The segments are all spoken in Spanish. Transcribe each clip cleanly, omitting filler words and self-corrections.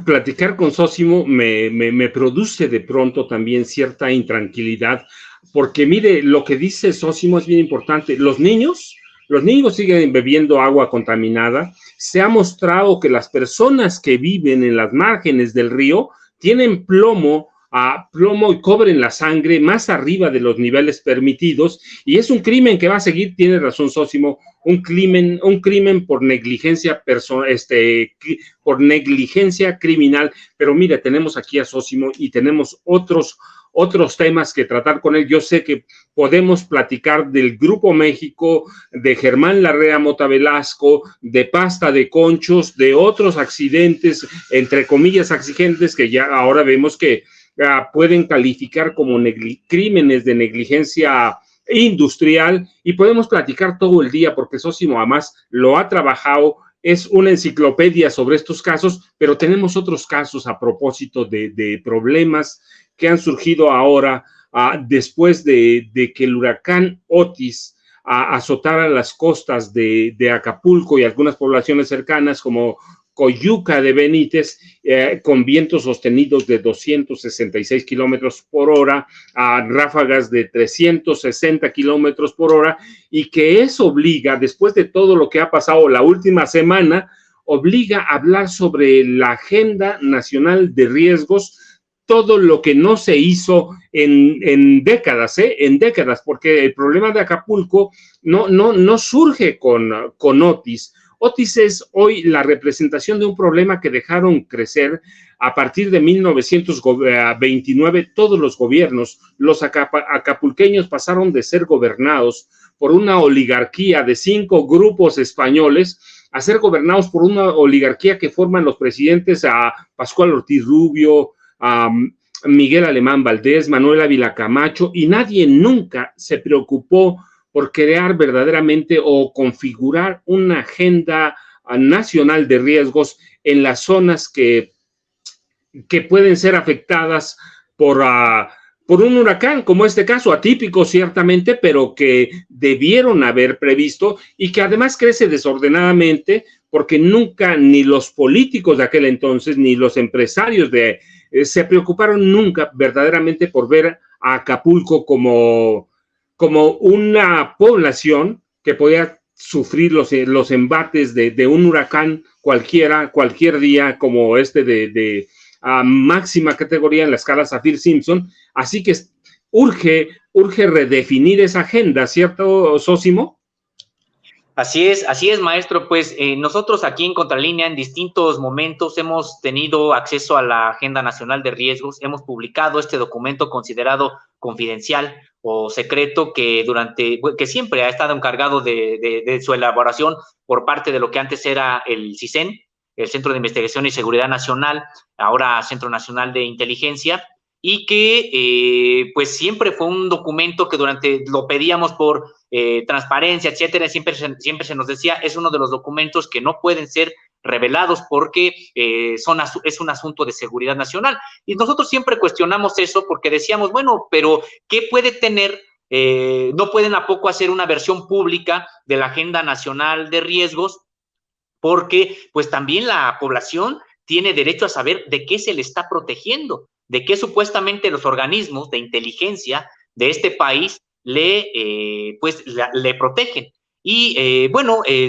Platicar con Sósimo me produce de pronto también cierta intranquilidad, porque mire, lo que dice Sósimo es bien importante. Los niños siguen bebiendo agua contaminada. Se ha mostrado que las personas que viven en las márgenes del río tienen plomo y cobre en la sangre más arriba de los niveles permitidos, y es un crimen que va a seguir, tiene razón Sósimo, un crimen por negligencia por negligencia criminal. Pero mire, tenemos aquí a Sósimo y tenemos otros temas que tratar con él. Yo sé que podemos platicar del Grupo México, de Germán Larrea Mota Velasco, de pasta de conchos, de otros accidentes, entre comillas accidentes, que ya ahora vemos que pueden calificar como crímenes de negligencia industrial, y podemos platicar todo el día porque Sósimo además lo ha trabajado, es una enciclopedia sobre estos casos. Pero tenemos otros casos a propósito de problemas que han surgido ahora después de que el huracán Otis azotara las costas de Acapulco y algunas poblaciones cercanas como Coyuca de Benítez, con vientos sostenidos de 266 kilómetros por hora, a ráfagas de 360 kilómetros por hora, y que eso obliga, después de todo lo que ha pasado la última semana, obliga a hablar sobre la Agenda Nacional de Riesgos, todo lo que no se hizo en décadas, porque el problema de Acapulco no surge con Otis. Otis es hoy la representación de un problema que dejaron crecer a partir de 1929 todos los gobiernos. Los acapulqueños pasaron de ser gobernados por una oligarquía de 5 grupos españoles a ser gobernados por una oligarquía que forman los presidentes a Pascual Ortiz Rubio, a Miguel Alemán Valdés, Manuel Ávila Camacho, y nadie nunca se preocupó por crear verdaderamente o configurar una agenda nacional de riesgos en las zonas que pueden ser afectadas por un huracán, como este caso, atípico ciertamente, pero que debieron haber previsto, y que además crece desordenadamente, porque nunca ni los políticos de aquel entonces ni los empresarios se preocuparon nunca verdaderamente por ver a Acapulco como una población que podía sufrir los embates de un huracán cualquier día, como este de máxima categoría en la escala Saffir-Simpson. Así que urge redefinir esa agenda, ¿cierto, Sósimo? Así es, maestro. Pues nosotros aquí en Contralínea en distintos momentos hemos tenido acceso a la Agenda Nacional de Riesgos, hemos publicado este documento considerado confidencial o secreto que siempre ha estado encargado de su elaboración por parte de lo que antes era el CISEN, el Centro de Investigación y Seguridad Nacional, ahora Centro Nacional de Inteligencia, y que pues siempre fue un documento que lo pedíamos por transparencia, etcétera, siempre se nos decía, es uno de los documentos que no pueden ser revelados porque es un asunto de seguridad nacional. Y nosotros siempre cuestionamos eso porque decíamos, bueno, pero ¿qué puede tener? No pueden a poco hacer una versión pública de la Agenda Nacional de Riesgos, porque pues también la población tiene derecho a saber de qué se le está protegiendo, de qué supuestamente los organismos de inteligencia de este país le protegen. Y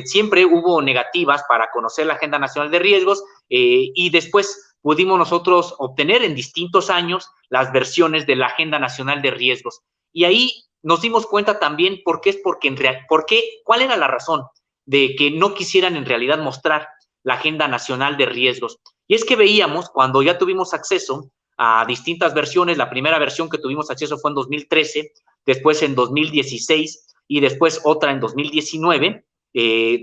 siempre hubo negativas para conocer la Agenda Nacional de Riesgos, y después pudimos nosotros obtener en distintos años las versiones de la Agenda Nacional de Riesgos. Y ahí nos dimos cuenta también cuál era la razón de que no quisieran en realidad mostrar la Agenda Nacional de Riesgos. Y es que veíamos, cuando ya tuvimos acceso a distintas versiones, la primera versión que tuvimos acceso fue en 2013, después en 2016 y después otra en 2019,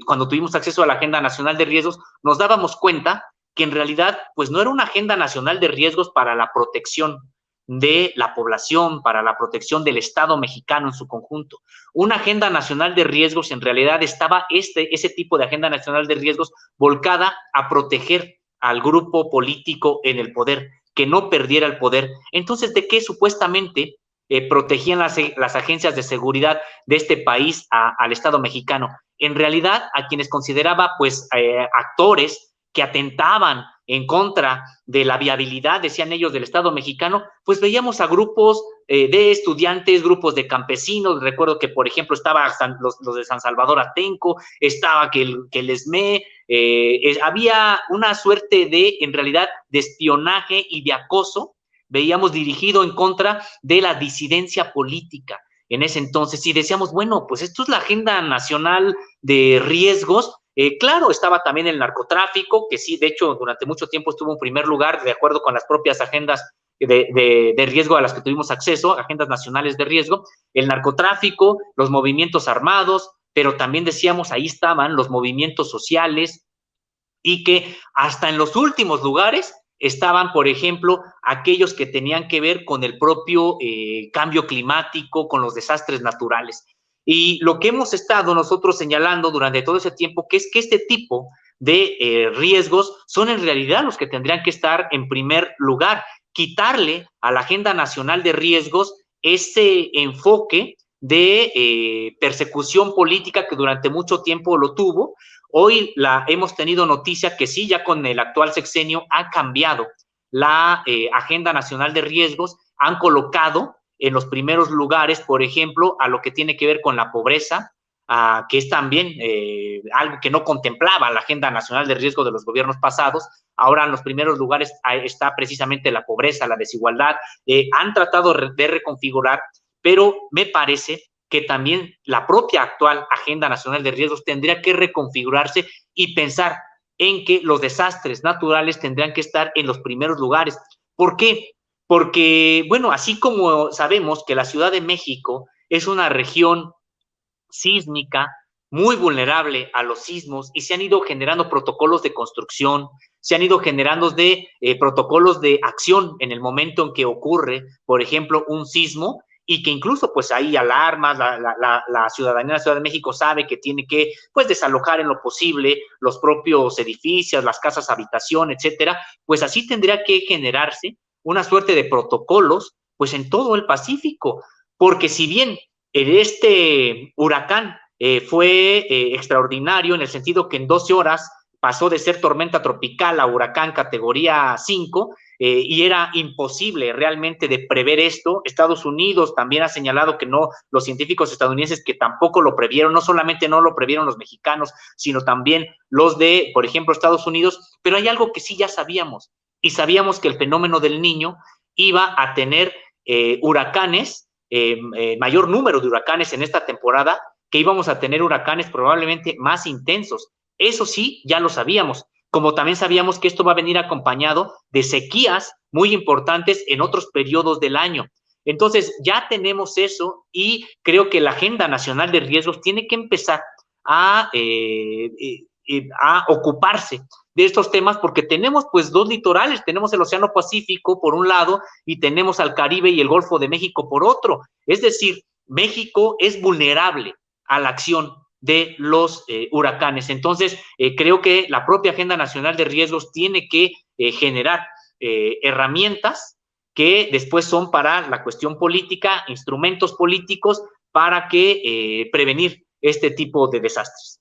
cuando tuvimos acceso a la Agenda Nacional de Riesgos, nos dábamos cuenta que en realidad pues no era una Agenda Nacional de Riesgos para la protección de la población, para la protección del Estado mexicano en su conjunto. Una Agenda Nacional de Riesgos, en realidad estaba ese tipo de Agenda Nacional de Riesgos volcada a proteger al grupo político en el poder, que no perdiera el poder. Entonces, ¿de qué supuestamente protegían las agencias de seguridad de este país al Estado mexicano? en realidad a quienes consideraba pues actores que atentaban en contra de la viabilidad, decían ellos, del Estado mexicano, pues veíamos a grupos de estudiantes, grupos de campesinos. Recuerdo que, por ejemplo, estaba los de San Salvador Atenco, estaba que el ESME, había una suerte de, en realidad, de espionaje y de acoso, veíamos dirigido en contra de la disidencia política en ese entonces, y decíamos, bueno, pues esto es la agenda nacional de riesgos. Claro, estaba también el narcotráfico, que sí, de hecho, durante mucho tiempo estuvo en primer lugar, de acuerdo con las propias agendas de riesgo a las que tuvimos acceso, agendas nacionales de riesgo, el narcotráfico, los movimientos armados, pero también decíamos, ahí estaban los movimientos sociales, y que hasta en los últimos lugares estaban, por ejemplo, aquellos que tenían que ver con el propio cambio climático, con los desastres naturales. Y lo que hemos estado nosotros señalando durante todo ese tiempo, que es que este tipo de riesgos son en realidad los que tendrían que estar en primer lugar, quitarle a la Agenda Nacional de Riesgos ese enfoque de persecución política que durante mucho tiempo lo tuvo. Hoy hemos tenido noticia que sí, ya con el actual sexenio ha cambiado la Agenda Nacional de Riesgos, han colocado en los primeros lugares, por ejemplo, a lo que tiene que ver con la pobreza, que es también algo que no contemplaba la Agenda Nacional de Riesgo de los gobiernos pasados. Ahora en los primeros lugares está precisamente la pobreza, la desigualdad. Han tratado de reconfigurar, pero me parece que también la propia actual Agenda Nacional de Riesgos tendría que reconfigurarse y pensar en que los desastres naturales tendrían que estar en los primeros lugares. ¿Por qué? Porque, bueno, así como sabemos que la Ciudad de México es una región sísmica muy vulnerable a los sismos, y se han ido generando protocolos de construcción, se han ido generando protocolos de acción en el momento en que ocurre, por ejemplo, un sismo, y que incluso pues hay alarmas, la ciudadanía de la Ciudad de México sabe que tiene que pues desalojar en lo posible los propios edificios, las casas habitación, etcétera. Pues así tendría que generarse una suerte de protocolos pues en todo el Pacífico, porque si bien este huracán fue extraordinario en el sentido que en 12 horas pasó de ser tormenta tropical a huracán categoría 5, y era imposible realmente de prever esto. Estados Unidos también ha señalado que no, los científicos estadounidenses que tampoco lo previeron, no solamente no lo previeron los mexicanos, sino también los de, por ejemplo, Estados Unidos. Pero hay algo que sí ya sabíamos, y sabíamos que el fenómeno del Niño iba a tener huracanes, mayor número de huracanes en esta temporada, que íbamos a tener huracanes probablemente más intensos. Eso sí, ya lo sabíamos, como también sabíamos que esto va a venir acompañado de sequías muy importantes en otros periodos del año. Entonces, ya tenemos eso, y creo que la Agenda Nacional de Riesgos tiene que empezar a ocuparse de estos temas, porque tenemos pues dos litorales, tenemos el Océano Pacífico por un lado y tenemos al Caribe y el Golfo de México por otro. Es decir, México es vulnerable a la acción de los huracanes. Entonces, creo que la propia Agenda Nacional de Riesgos tiene que generar herramientas que después son para la cuestión política, instrumentos políticos para que prevenir este tipo de desastres.